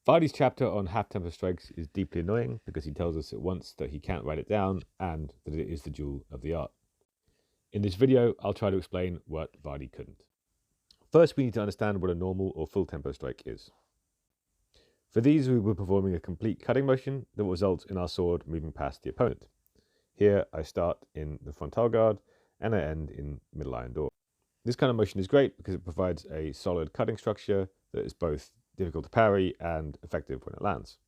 Vardi's chapter on half-tempo strikes is deeply annoying because he tells us at once that he can't write it down and that it is the jewel of the art. In this video, I'll try to explain what Vadi couldn't. First, we need to understand what a normal or full tempo strike is. For these, we were performing a complete cutting motion that results in our sword moving past the opponent. Here, I start in the frontal guard and I end in middle iron door. This kind of motion is great because it provides a solid cutting structure that is both difficult to parry and effective when it lands.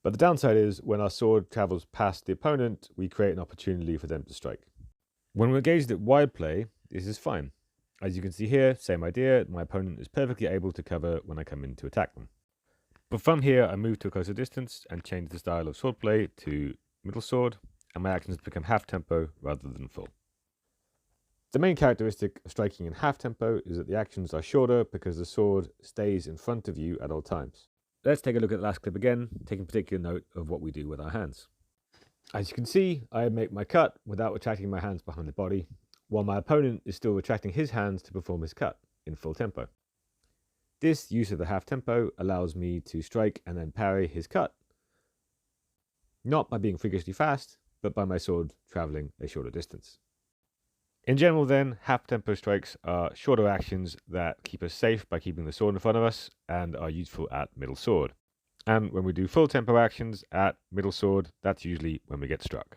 But the downside is when our sword travels past the opponent, we create an opportunity for them to strike. When we're engaged at wide play, this is fine. As you can see here, same idea, my opponent is perfectly able to cover when I come in to attack them. But from here, I move to a closer distance and change the style of swordplay to middle sword, and my actions become half tempo rather than full. The main characteristic of striking in half tempo is that the actions are shorter because the sword stays in front of you at all times. Let's take a look at the last clip again, taking particular note of what we do with our hands. As you can see, I make my cut without retracting my hands behind the body, while my opponent is still retracting his hands to perform his cut in full tempo. This use of the half tempo allows me to strike and then parry his cut, not by being freakishly fast, but by my sword traveling a shorter distance. In general then, half-tempo strikes are shorter actions that keep us safe by keeping the sword in front of us and are useful at middle sword. And when we do full tempo actions at middle sword, that's usually when we get struck.